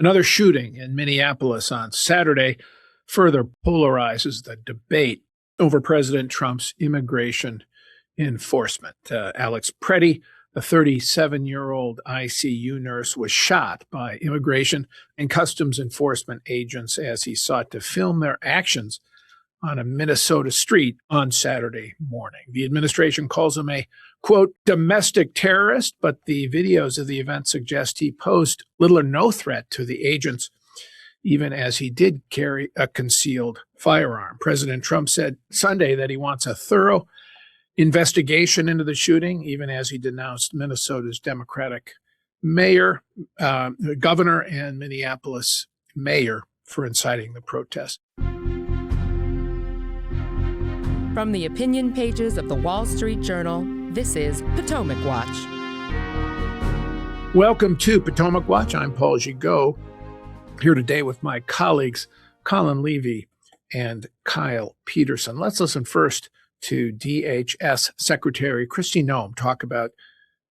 Another shooting in Minneapolis on Saturday further polarizes the debate over President Trump's immigration enforcement. Alex Preddy, a 37-year-old ICU nurse, was shot by immigration and customs enforcement agents as he sought to film their actions on a Minnesota street on Saturday morning. The administration calls him a, quote, domestic terrorist, but the videos of the event suggest he posed little or no threat to the agents, even as he did carry a concealed firearm. President Trump said Sunday that he wants a thorough investigation into the shooting, even as he denounced Minnesota's Democratic mayor, governor, and Minneapolis mayor for inciting the protest. From the opinion pages of the Wall Street Journal, this is Potomac Watch. Welcome to Potomac Watch. I'm Paul Gigot, here today with my colleagues Colin Levy and Kyle Peterson. Let's listen first to DHS Secretary Kristi Noem talk about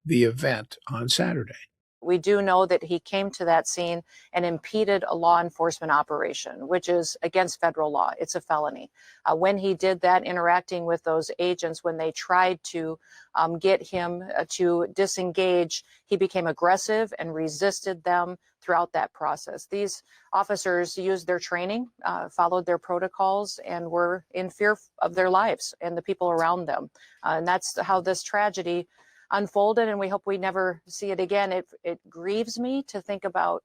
the event on Saturday. We do know that he came to that scene and impeded a law enforcement operation, which is against federal law. It's a felony. When he did that, interacting with those agents, when they tried to get him to disengage, he became aggressive and resisted them throughout that process. These officers used their training, followed their protocols, and were in fear of their lives and the people around them. And that's how this tragedy unfolded, and we hope we never see it again. It grieves me to think about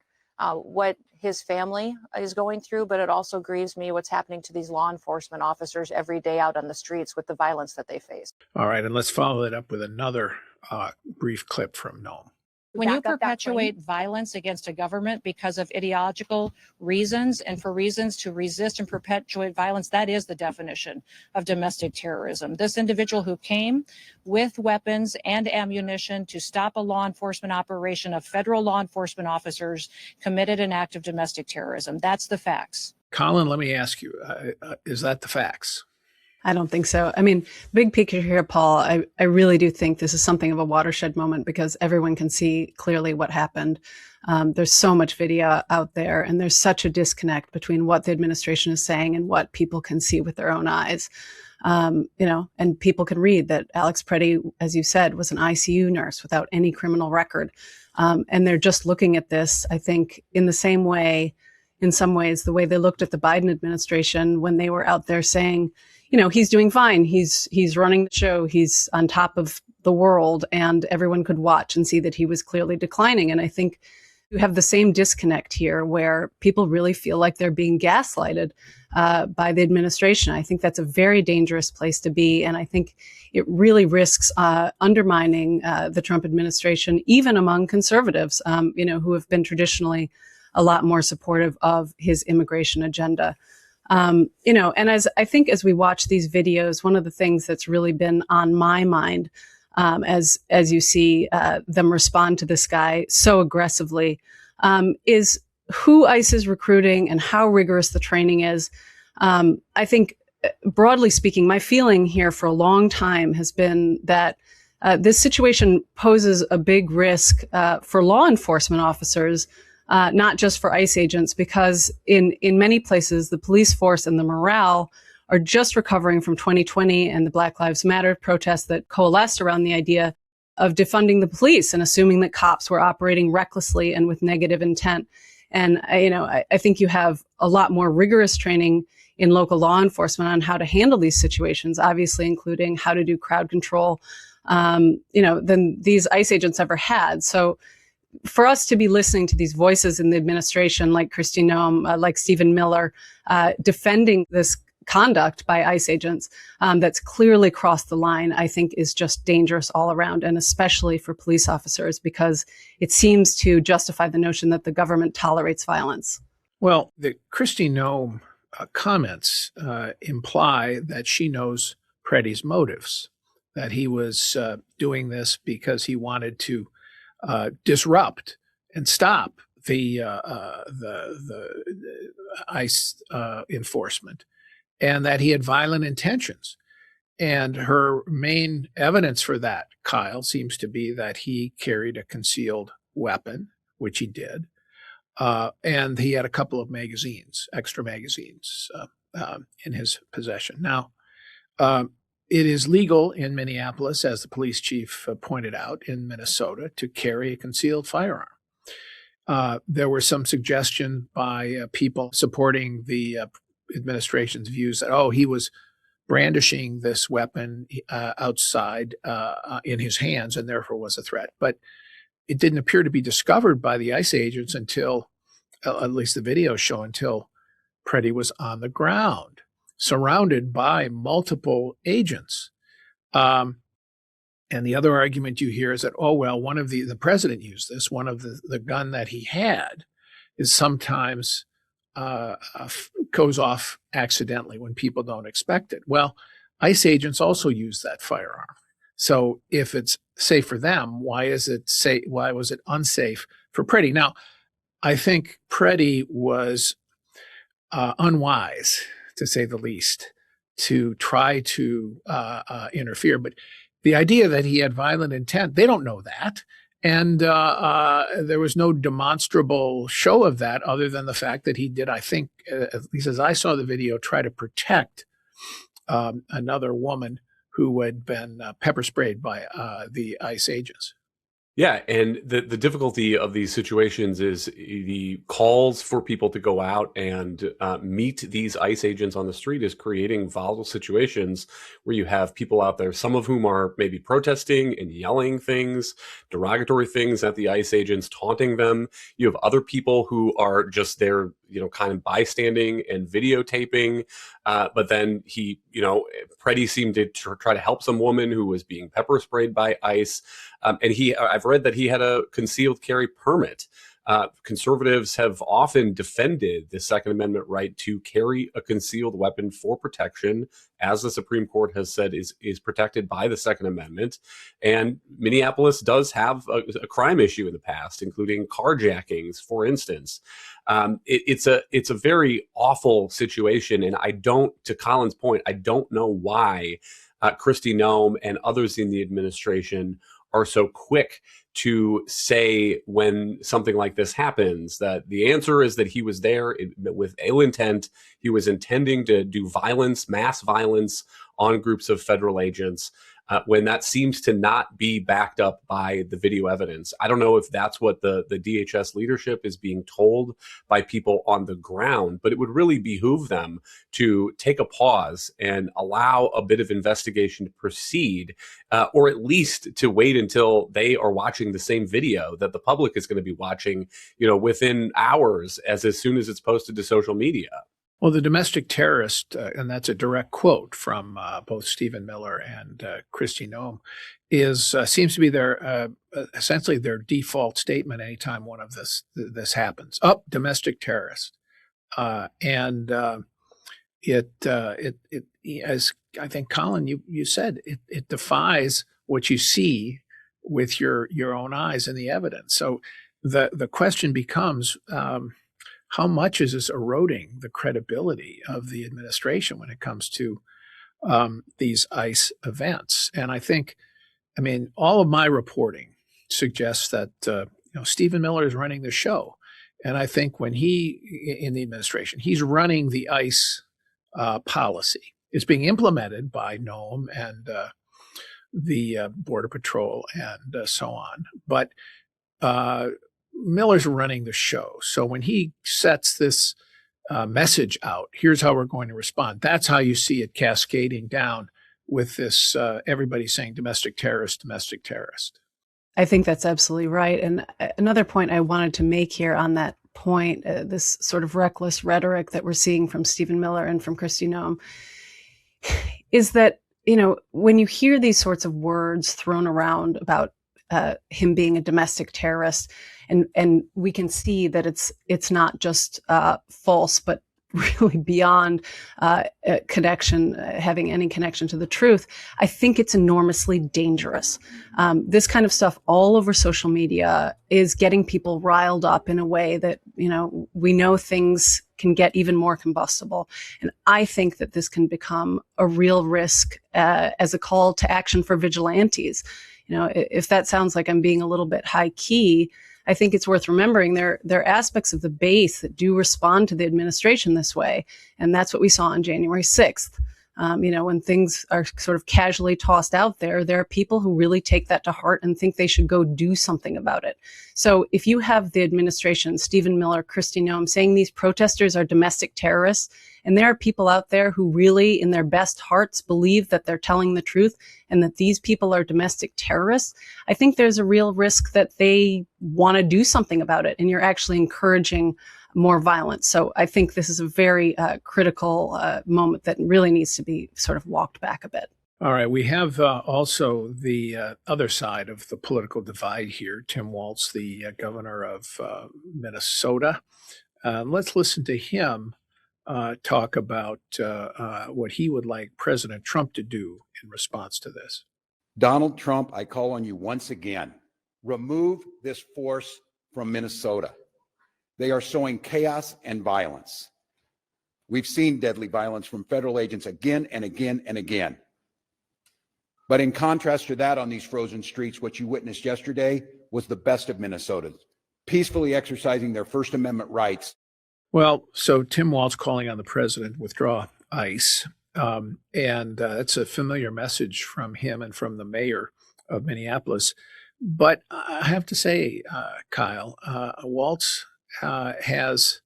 what his family is going through, but it also grieves me what's happening to these law enforcement officers every day out on the streets with the violence that they face. All right, and let's follow that up with another brief clip from Noem. When you perpetuate violence against a government because of ideological reasons and for reasons to resist and perpetuate violence, that is the definition of domestic terrorism. This individual who came with weapons and ammunition to stop a law enforcement operation of federal law enforcement officers committed an act of domestic terrorism. That's the facts. Colin, let me ask you, is that the facts? I don't think so. I mean, big picture here, Paul, I really do think this is something of a watershed moment because everyone can see clearly what happened. There's so much video out there, and there's such a disconnect between what the administration is saying and what people can see with their own eyes. And people can read that Alex Preddy, as you said, was an ICU nurse without any criminal record. And they're just looking at this, I think, in the same way, in some ways, the way they looked at the Biden administration when they were out there saying, he's doing fine. He's running the show. He's on top of the world, and everyone could watch and see that he was clearly declining. And I think you have the same disconnect here where people really feel like they're being gaslighted by the administration. I think that's a very dangerous place to be. And I think it really risks undermining the Trump administration, even among conservatives, who have been traditionally a lot more supportive of his immigration agenda. And as we watch these videos, one of the things that's really been on my mind, as you see them respond to this guy so aggressively, is who ICE is recruiting and how rigorous the training is. I think, broadly speaking, my feeling here for a long time has been that this situation poses a big risk for law enforcement officers, not just for ICE agents, because in many places, the police force and the morale are just recovering from 2020 and the Black Lives Matter protests that coalesced around the idea of defunding the police and assuming that cops were operating recklessly and with negative intent. And, I think you have a lot more rigorous training in local law enforcement on how to handle these situations, obviously including how to do crowd control, than these ICE agents ever had. So for us to be listening to these voices in the administration, like Kristi Noem, like Stephen Miller, defending this conduct by ICE agents that's clearly crossed the line, I think is just dangerous all around, and especially for police officers, because it seems to justify the notion that the government tolerates violence. Well, the Kristi Noem comments imply that she knows Preddy's motives, that he was doing this because he wanted to disrupt and stop the ICE enforcement, and that he had violent intentions. And her main evidence for that, Kyle, seems to be that he carried a concealed weapon, which he did, And he had a couple of magazines, extra magazines, in his possession. Now, it is legal in Minneapolis, as the police chief pointed out, in Minnesota, to carry a concealed firearm. There were some suggestion by people supporting the administration's views that, oh, he was brandishing this weapon outside in his hands and therefore was a threat. But it didn't appear to be discovered by the ICE agents until, at least the videos show, until Preddy was on the ground, surrounded by multiple agents. And the other argument you hear is that, oh, well, one of the president used this, one of the gun that he had is sometimes goes off accidentally when people don't expect it. Well, ICE agents also use that firearm. So if it's safe for them, why was it unsafe for Preddy? Now, I think Preddy was unwise, to say the least, to try to interfere. But the idea that he had violent intent, they don't know that. And there was no demonstrable show of that other than the fact that he did, I think, at least as I saw the video, try to protect another woman who had been pepper sprayed by the ICE agents. Yeah, and the difficulty of these situations is the calls for people to go out and meet these ICE agents on the street is creating volatile situations where you have people out there, some of whom are maybe protesting and yelling things, derogatory things at the ICE agents, taunting them. You have other people who are just there, kind of bystanding and videotaping. But then Preddy seemed to try to help some woman who was being pepper sprayed by ICE. And I've read that he had a concealed carry permit. Conservatives have often defended the Second Amendment right to carry a concealed weapon for protection, as the Supreme Court has said is protected by the Second Amendment. And Minneapolis does have a crime issue in the past, including carjackings, for instance. It's a very awful situation. And to Colin's point, I don't know why Kristi Noem and others in the administration are so quick to say when something like this happens, that the answer is that he was there with ill intent. He was intending to do violence, mass violence on groups of federal agents, when that seems to not be backed up by the video evidence. I don't know if that's what the DHS leadership is being told by people on the ground, but it would really behoove them to take a pause and allow a bit of investigation to proceed, or at least to wait until they are watching the same video that the public is going to be watching, within hours, as soon as it's posted to social media. Well, the domestic terrorist, and that's a direct quote from both Stephen Miller and Kristi Noem, seems to be their essentially their default statement anytime one of this happens. Domestic terrorist, and it as I think Colin you said, it defies what you see with your own eyes and the evidence. So the question becomes, how much is this eroding the credibility of the administration when it comes to these ICE events? And I think, all of my reporting suggests that Stephen Miller is running the show, and I think when in the administration, he's running the ICE policy. It's being implemented by Noem and the Border Patrol and so on, but Miller's running the show. So when he sets this message out, here's how we're going to respond. That's how you see it cascading down with this, everybody saying domestic terrorist, domestic terrorist. I think that's absolutely right. And another point I wanted to make here on that point, this sort of reckless rhetoric that we're seeing from Stephen Miller and from Kristi Noem, is that, when you hear these sorts of words thrown around about him being a domestic terrorist, and we can see that it's not just false, but really beyond having any connection to the truth. I think it's enormously dangerous. This kind of stuff all over social media is getting people riled up in a way that, we know things can get even more combustible. And I think that this can become a real risk as a call to action for vigilantes. If that sounds like I'm being a little bit high key, I think it's worth remembering there are aspects of the base that do respond to the administration this way. And that's what we saw on January 6th. When things are sort of casually tossed out there are people who really take that to heart and think they should go do something about it. So if you have the administration, Stephen Miller, Kristi Noem, saying these protesters are domestic terrorists, and there are people out there who really, in their best hearts, believe that they're telling the truth and that these people are domestic terrorists, I think there's a real risk that they want to do something about it, and you're actually encouraging more violence. So I think this is a very critical moment that really needs to be sort of walked back a bit. All right. We have also the other side of the political divide here. Tim Walz, the governor of Minnesota. Let's listen to him talk about what he would like President Trump to do in response to this. Donald Trump, I call on you once again. Remove this force from Minnesota. They are sowing chaos and violence. We've seen deadly violence from federal agents again and again and again. But in contrast to that, on these frozen streets, what you witnessed yesterday was the best of Minnesotans, peacefully exercising their First Amendment rights. Well, so Tim Walz calling on the president to withdraw ICE. And it's a familiar message from him and from the mayor of Minneapolis. But I have to say, Kyle, Walz has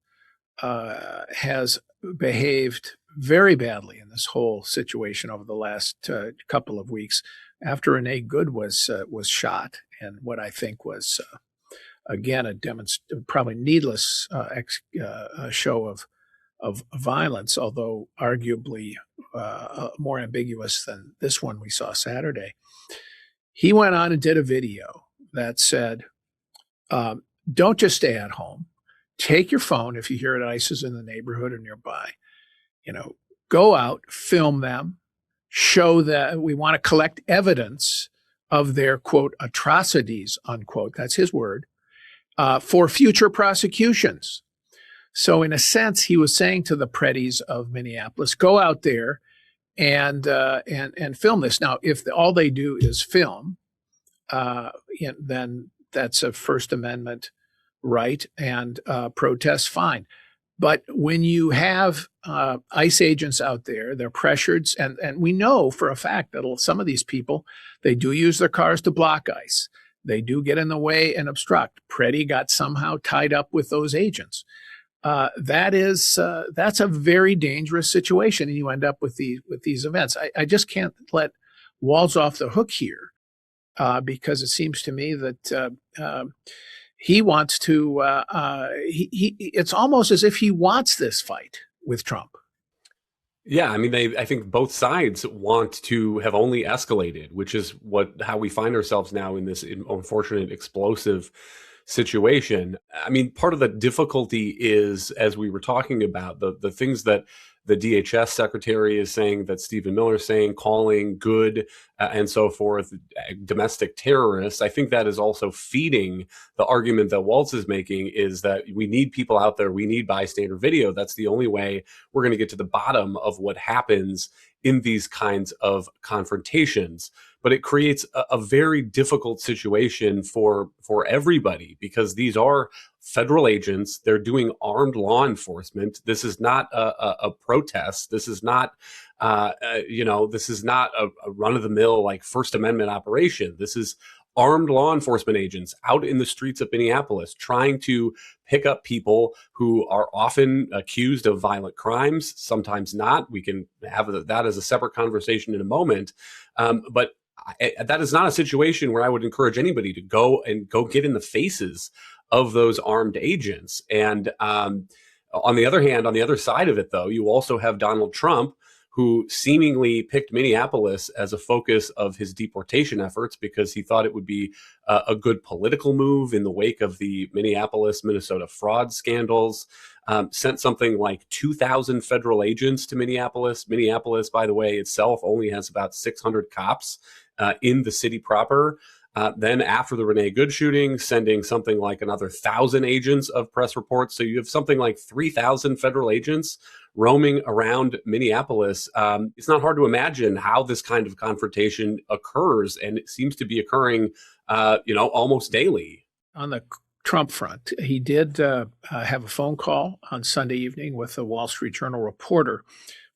behaved very badly in this whole situation over the last couple of weeks after Renee Good was shot, and what I think was again a probably needless show of violence, although arguably more ambiguous than this one we saw Saturday. He went on and did a video that said, "Don't just stay at home. Take your phone if you hear that ICE is in the neighborhood or nearby. Go out, film them, show that we want to collect evidence of their, quote, atrocities, unquote," that's his word, "for future prosecutions." So in a sense, he was saying to the Preddies of Minneapolis, go out there and film this. Now, if all they do is film, then that's a First Amendment right, and protest, fine. But when you have ICE agents out there, they're pressured, and we know for a fact that some of these people, they do use their cars to block ICE. They do get in the way and obstruct. Preddy got somehow tied up with those agents. That's a very dangerous situation, and you end up with these events. I just can't let Walz off the hook here because it seems to me that he wants to. It's almost as if he wants this fight with Trump. Yeah, I mean, I think both sides want to have only escalated, which is how we find ourselves now in this unfortunate explosive situation. I mean, part of the difficulty is, as we were talking about, the things that the DHS secretary is saying, that Stephen Miller is saying, calling Good and so forth domestic terrorists. I think that is also feeding the argument that Walz is making, is that we need people out there. We need bystander video. That's the only way we're going to get to the bottom of what happens in these kinds of confrontations. But it creates a very difficult situation for everybody, because these are federal agents. They're doing armed law enforcement. This is not a protest. This is not, this is not a run-of-the-mill like First Amendment operation. This is armed law enforcement agents out in the streets of Minneapolis trying to pick up people who are often accused of violent crimes, sometimes not. We can have that as a separate conversation in a moment. But that is not a situation where I would encourage anybody to go get in the faces of those armed agents. And on the other hand, on the other side of it, though, you also have Donald Trump, who seemingly picked Minneapolis as a focus of his deportation efforts because he thought it would be a good political move in the wake of the Minneapolis-Minnesota fraud scandals. Sent something like 2,000 federal agents to Minneapolis. Minneapolis, by the way, itself only has about 600 cops in the city proper. Then after the Renee Good shooting, sending something like another 1,000 agents of press reports. So you have something like 3,000 federal agents roaming around Minneapolis. It's not hard to imagine how this kind of confrontation occurs, and it seems to be occurring, almost daily. On the Trump front, he did have a phone call on Sunday evening with a Wall Street Journal reporter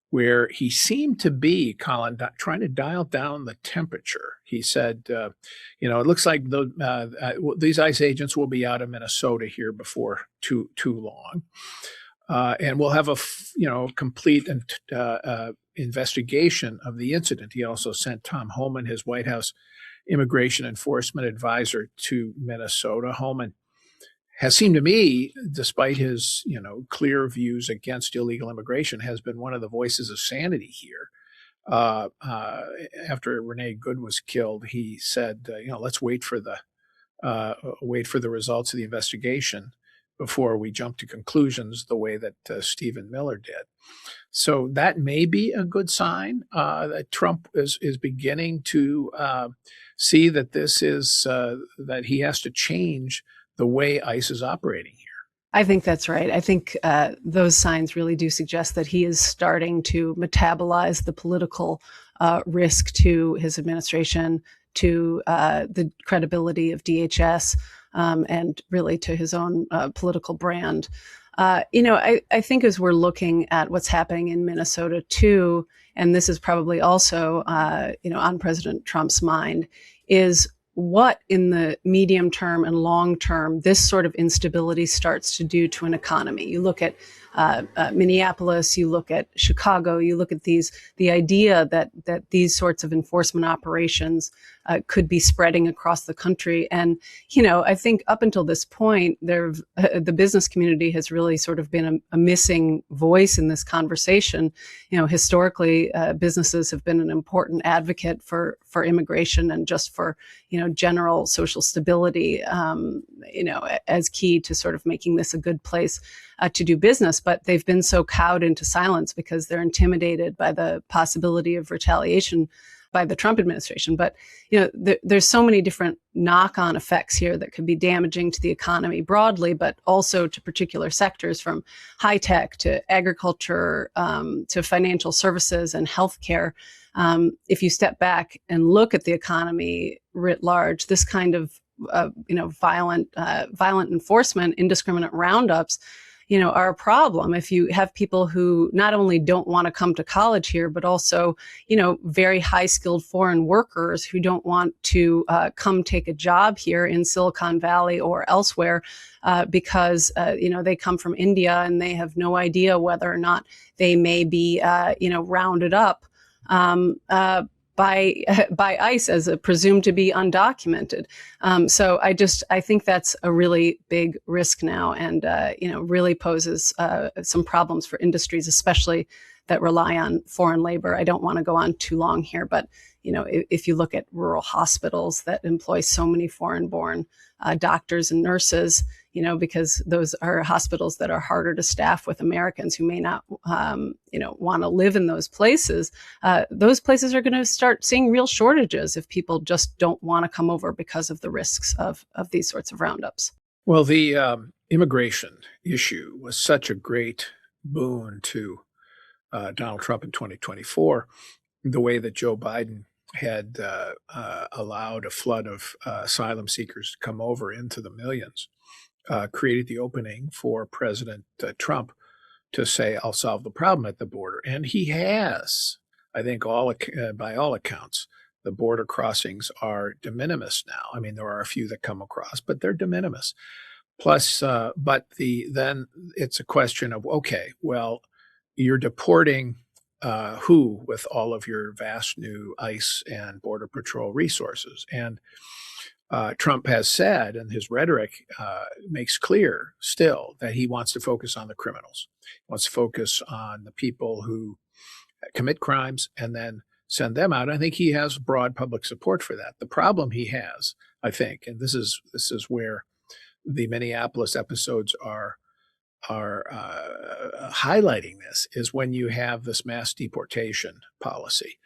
where he seemed to be, Colin, trying to dial down the temperature. He said, it looks like these ICE agents will be out of Minnesota here before too long. And we'll have a complete investigation of the incident. He also sent Tom Homan, his White House immigration enforcement advisor, to Minnesota. Homan has seemed to me, despite his clear views against illegal immigration, has been one of the voices of sanity here. After Renee Good was killed, he said, let's wait for the results of the investigation before we jump to conclusions the way that Stephen Miller did. So that may be a good sign that Trump is beginning to see that this is that he has to change the way ICE is operating here. I think that's right. I think those signs really do suggest that he is starting to metabolize the political risk to his administration, to the credibility of DHS, and really to his own political brand. I think as we're looking at what's happening in Minnesota too, and this is probably also, on President Trump's mind, is what in the medium term and long term this sort of instability starts to do to an economy. You look at Minneapolis, you look at Chicago, you look at the idea that these sorts of enforcement operations could be spreading across the country. And, I think up until this point, the business community has really sort of been a missing voice in this conversation. Historically, businesses have been an important advocate for immigration and just for, general social stability, as key to sort of making this a good place to do business. But they've been so cowed into silence because they're intimidated by the possibility of retaliation by the Trump administration. But, there's so many different knock-on effects here that could be damaging to the economy broadly, but also to particular sectors, from high tech to agriculture, to financial services and healthcare. If you step back and look at the economy writ large, this kind of violent enforcement, indiscriminate roundups, are a problem. If you have people who not only don't want to come to college here, but also, very high skilled foreign workers who don't want to come take a job here in Silicon Valley or elsewhere because, they come from India and they have no idea whether or not they may be, rounded up by ICE as presumed to be undocumented. So I think that's a really big risk now, and really poses some problems for industries, especially that rely on foreign labor. I don't want to go on too long here, but if you look at rural hospitals that employ so many foreign-born doctors and nurses, because those are hospitals that are harder to staff with Americans who may not, want to live in those places. Those places are going to start seeing real shortages if people just don't want to come over because of the risks of these sorts of roundups. Well, the immigration issue was such a great boon to Donald Trump in 2024, the way that Joe Biden had allowed a flood of asylum seekers to come over into the millions, created the opening for President Trump to say, I'll solve the problem at the border. And he has. I think by all accounts, the border crossings are de minimis now. I mean, there are a few that come across, but they're de minimis. Plus, then it's a question of, okay, well, you're deporting who with all of your vast new ICE and Border Patrol resources? And Trump has said, and his rhetoric makes clear still, that he wants to focus on the criminals. He wants to focus on the people who commit crimes and then send them out. I think he has broad public support for that. The problem he has, I think, and this is where the Minneapolis episodes are highlighting this, is when you have this mass deportation policy.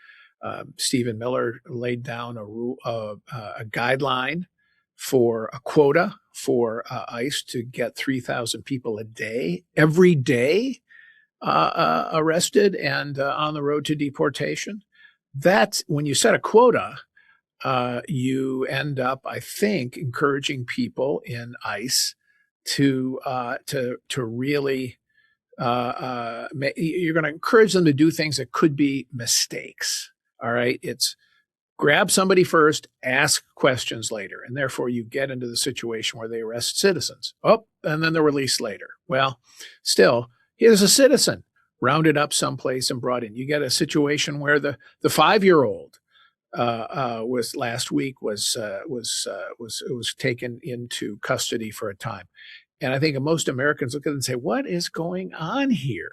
Stephen Miller laid down a guideline for a quota for ICE to get 3,000 people a day, every day, arrested and on the road to deportation. That's when you set a quota, you end up, I think, encouraging people in ICE to really you're going to encourage them to do things that could be mistakes. All right, it's grab somebody first, ask questions later, and therefore you get into the situation where they arrest citizens. Oh, and then they're released later. Well, still, here's a citizen rounded up someplace and brought in. You get a situation where the 5-year-old was last week was taken into custody for a time, and I think most Americans look at it and say, "What is going on here?"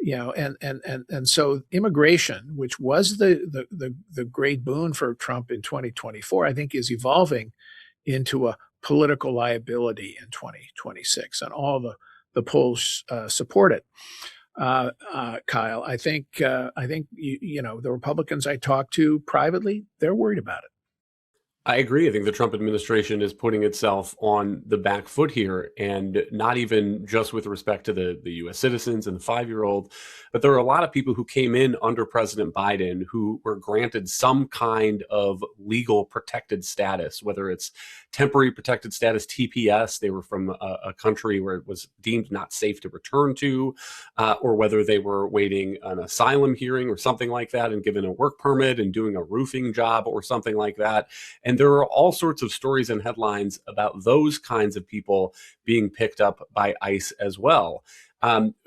And so immigration, which was the great boon for Trump in 2024, I think is evolving into a political liability in 2026, and all the polls support it. Kyle, I think the Republicans I talked to privately, they're worried about it. I agree. I think the Trump administration is putting itself on the back foot here, and not even just with respect to the U.S. citizens and the 5-year-old, but there are a lot of people who came in under President Biden who were granted some kind of legal protected status, whether it's temporary protected status, TPS, they were from a country where it was deemed not safe to return to, or whether they were waiting an asylum hearing or something like that and given a work permit and doing a roofing job or something like that. And there are all sorts of stories and headlines about those kinds of people being picked up by ICE as well.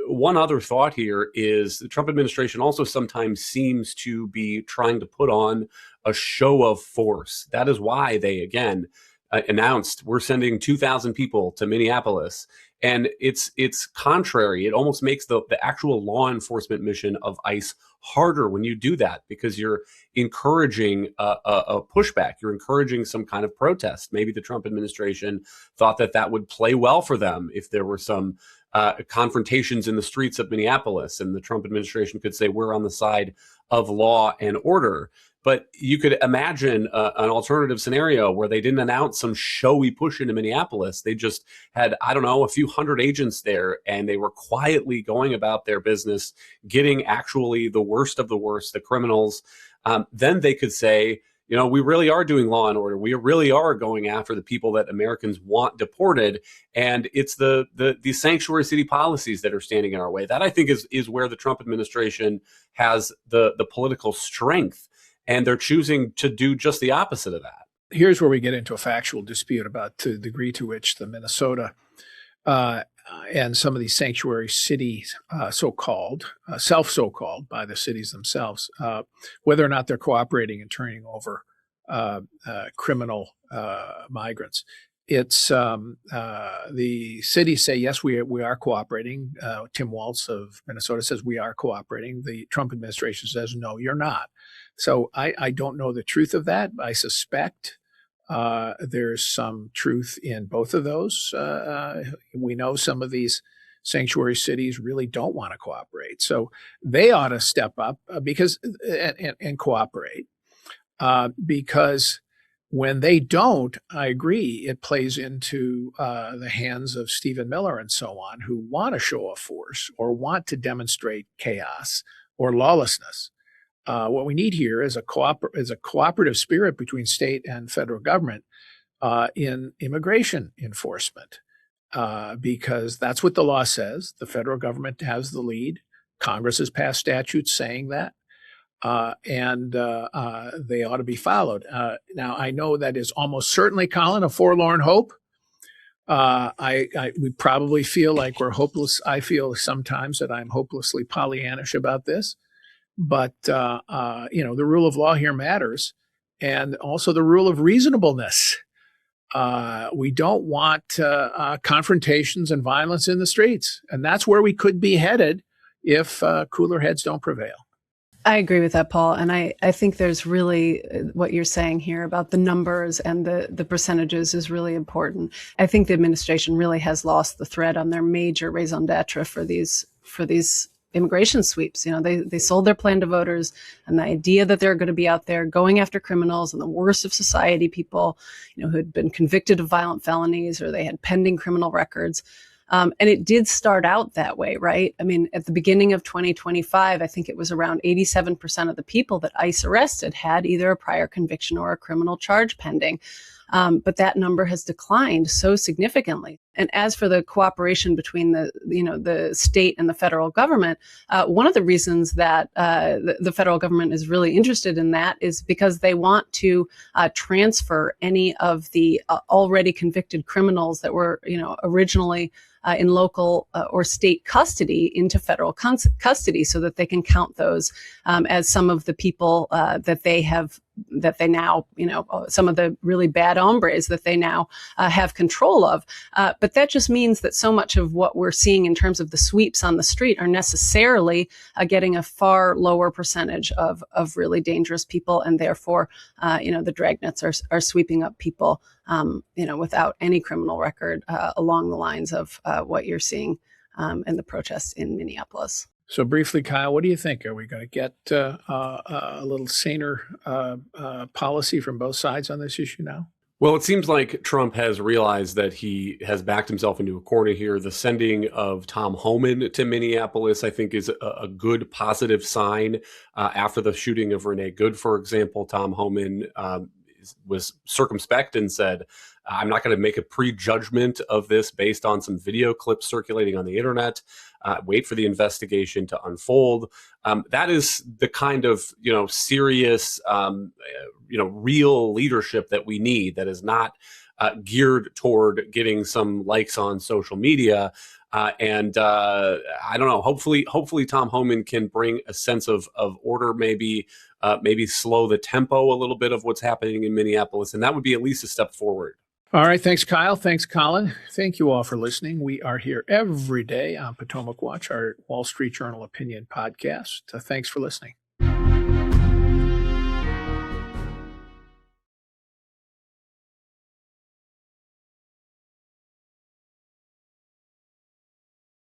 One other thought here is the Trump administration also sometimes seems to be trying to put on a show of force. That is why they, again, announced we're sending 2,000 people to Minneapolis. And it's contrary. It almost makes the actual law enforcement mission of ICE harder when you do that, because you're encouraging a pushback. You're encouraging some kind of protest. Maybe the Trump administration thought that would play well for them if there were some confrontations in the streets of Minneapolis, and the Trump administration could say we're on the side of law and order. But you could imagine an alternative scenario where they didn't announce some showy push into Minneapolis. They just had, I don't know, a few hundred agents there, and they were quietly going about their business, getting actually the worst of the worst, the criminals. Then they could say, we really are doing law and order. We really are going after the people that Americans want deported. And it's the sanctuary city policies that are standing in our way. That, I think, is where the Trump administration has the political strength. And they're choosing to do just the opposite of that. Here's where we get into a factual dispute about the degree to which the Minnesota and some of these sanctuary cities, so-called by the cities themselves, whether or not they're cooperating and turning over criminal migrants. It's the cities say, yes, we are cooperating. Tim Walz of Minnesota says we are cooperating. The Trump administration says, no, you're not. So I don't know the truth of that. I suspect there's some truth in both of those. We know some of these sanctuary cities really don't want to cooperate. So they ought to step up and cooperate because when they don't, I agree, it plays into the hands of Stephen Miller and so on, who want to show a force or want to demonstrate chaos or lawlessness. What we need here is a cooperative spirit between state and federal government in immigration enforcement, because that's what the law says. The federal government has the lead. Congress has passed statutes saying that, and they ought to be followed. Now, I know that is almost certainly, Colin, a forlorn hope. We probably feel like we're hopeless. I feel sometimes that I'm hopelessly Pollyannish about this. But, the rule of law here matters, and also the rule of reasonableness. We don't want confrontations and violence in the streets. And that's where we could be headed if cooler heads don't prevail. I agree with that, Paul. And I think there's really what you're saying here about the numbers and the percentages is really important. I think the administration really has lost the thread on their major raison d'etre for these immigration sweeps. They sold their plan to voters, and the idea that they're going to be out there going after criminals and the worst of society, people, who had been convicted of violent felonies or they had pending criminal records. And it did start out that way, right? I mean, at the beginning of 2025, I think it was around 87% of the people that ICE arrested had either a prior conviction or a criminal charge pending. But that number has declined so significantly. And as for the cooperation between the state and the federal government, one of the reasons that the federal government is really interested in that is because they want to transfer any of the already convicted criminals that were, originally in local or state custody into federal custody, so that they can count those as some of the people that they now, some of the really bad hombres that they now have control of. But that just means that so much of what we're seeing in terms of the sweeps on the street are necessarily getting a far lower percentage of really dangerous people. And therefore, the dragnets are sweeping up people, without any criminal record along the lines of what you're seeing in the protests in Minneapolis. So briefly, Kyle, what do you think? Are we going to get a little saner policy from both sides on this issue now? Well, it seems like Trump has realized that he has backed himself into a corner here. The sending of Tom Homan to Minneapolis, I think, is a good positive sign. After the shooting of Renee Good, for example, Tom Homan was circumspect and said, I'm not going to make a prejudgment of this based on some video clips circulating on the internet. Wait for the investigation to unfold. That is the kind of, serious, real leadership that we need, that is not geared toward getting some likes on social media. I don't know, hopefully Tom Homan can bring a sense of order, maybe slow the tempo a little bit of what's happening in Minneapolis. And that would be at least a step forward. All right. Thanks, Kyle. Thanks, Colin. Thank you all for listening. We are here every day on Potomac Watch, our Wall Street Journal opinion podcast. Thanks for listening.